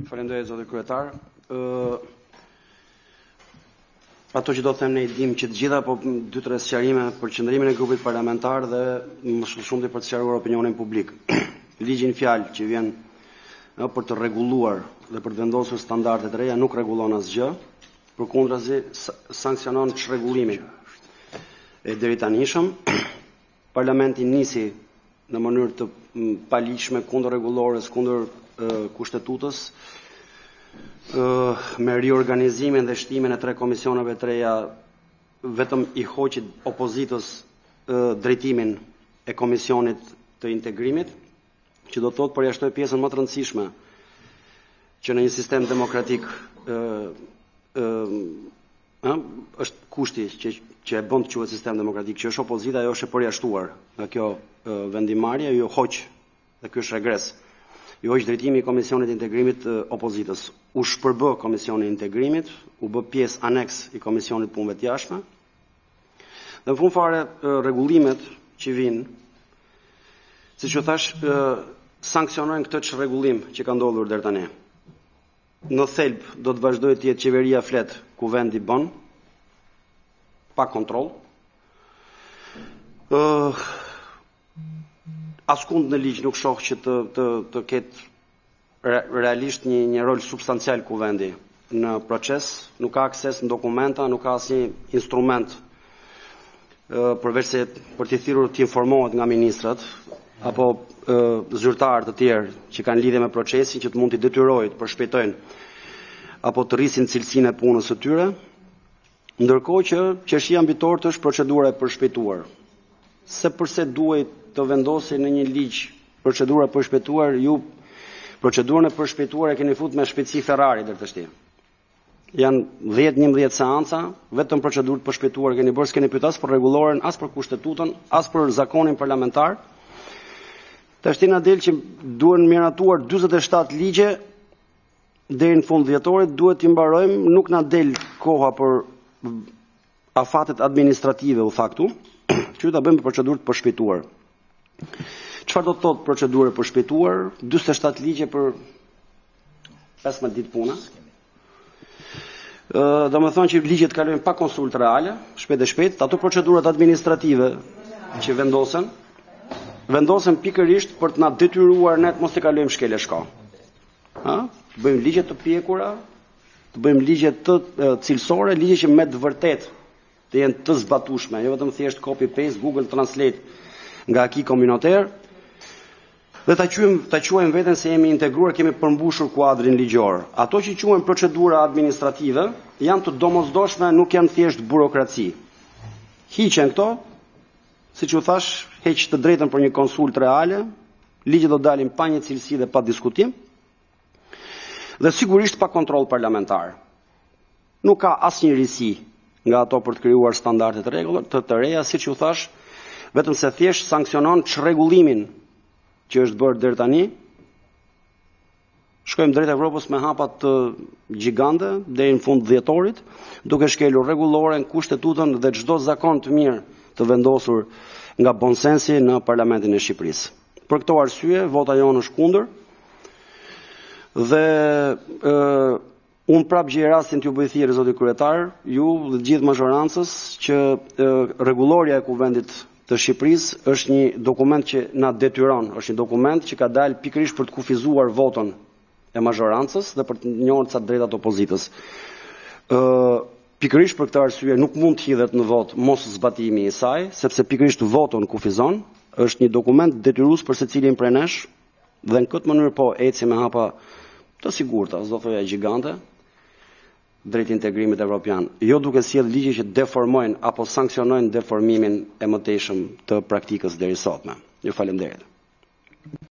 Faleminderit zoti kryetar. Ato që do të them ne i dim që të gjitha, po 2-3 sqarime për qëndrimin e grupit parlamentar dhe më shumë për të sqaruar opinionin publik. Ligji në fjalë që vjen për të rregulluar dhe për të vendosur standarde të reja nuk rregullon asgjë, përkundrazi sanksionon çrregullimin e deritanishëm. Parlamenti nisi në mënyrë të paligjshme kundër rregullores, kundër kushtetutës, me riorganizimin dhe shtimin e 3 komisioneve të reja, vetëm i hoqi opozitës drejtimin e komisionit të integrimit, që do të thotë përjashtoi pjesën më të rëndësishme që në një sistem demokratik është kushti që e bën të quhet sistem demokratik, që është opozita, ajo është e përjashtuar nga kjo vendimarrje, jo hoq, dhe ky është regres. Jo hoq drejtimi i komisionit të integrimit opozitës. U shpërbë komisioni i integrimit, u bë pjesë aneks i komisionit punëve të jashtme. Dhe në fund fare rregullimet që vinë, siç u thash, sanksionojnë këtë çrregullim që ka ndodhur deri tani. Në thelb do të vazhdojë të jetë qeveria flet ku vendi bën, pa kontroll. Askund në ligj nuk shoh që të ketë realisht një rol substancial kuvendi në proces, nuk ka akses në dokumenta, nuk ka asnjë instrument përveç se për t'i thirrur të informohet nga ministrat apo zyrtarë të tjerë që kanë lidhje me procesin, që të mund t'i detyrojnë të përshpejtojnë apo të rrisin cilësinë e punës së tyre, ndërkohë që çështja mbitorët është procedura e përshpejtuar. Se përse duhet të vendosë në një ligj procedura e përshpejtuar, ju procedurën e përshpejtuar e keni fut me shpejtësi Ferrari deri tash. Janë 10-11 seanca, vetëm procedurë të përshpejtuar keni bërë, s'keni pyet as për rregulloren, as për kushtetutën, as për zakonin parlamentar. Tash na del që duhen miratuar 47 ligje deri në fund dhjetorit, duhet t'i mbarojmë, nuk na del koha për afatet administrative u faktu, që ta bëjmë procedurë të përshpejtuar. Çfarë do të thotë procedurë për shpejtuar? 47 ligje për 15 ditë puna. Do të thonë që ligjet kalojnë pa konsultë reale, shpejt e shpejt, ato procedurat administrative që vendosen pikërisht për të na detyruar ne të mos të kalojmë shkelë shka. Të bëjmë ligje të pjekura, të bëjmë ligje të cilësore, ligje që me të vërtet të jenë të zbatueshme, jo vetëm thjesht copy paste, Google Translate nga aki komunoter, dhe ta quajmë veten se jemi integruar, kemi përmbushur kuadrin ligjor. Ato që quajmë procedura administrative janë të domosdoshme, nuk janë thjesht burokraci. Hiqen këto, siç u thash, heq të drejtën për një konsultë reale, ligjet do dalin pa një cilësi dhe pa diskutim, dhe sigurisht pa kontroll parlamentar. Nuk ka asnjë risi nga ato për të krijuar standarde të reja, siç u thash, vetëm se thjesht sanksionon çrregullimin që është bërë deri tani. Shkojmë drejt Evropës me hapa të gjigande deri në fund dhjetorit, duke shkelur rregulloren, kushtetutën dhe çdo zakon të mirë të vendosur nga bonsensi në Parlamentin e Shqipërisë. Për këto arsye, vota jonë është kundër dhe unë prapë gjej rastin t'ju bëj thirrje zoti kryetar, ju dhe gjithë mazhorancës, që rregullorja e kuvendit të Shqipërisë është një dokument që na detyron, është një dokument që ka dalë pikërisht për të kufizuar votën e mazhorancës dhe për të njohur ca drejtat opozitës. Pikërisht për këtë arsye nuk mund të hidhet në vot mos zbatimi i saj, sepse pikërisht votën kufizon, është një dokument detyrues për secilin prej nesh, dhe në këtë mënyrë po eci me hapa të sigurta, s'do thoya gjigante, drejt integrimit evropian, jo duke sjell ligje që deformojnë apo sanksionojnë deformimin e mëtejshëm të praktikës deri sotme. Ju falenderoj.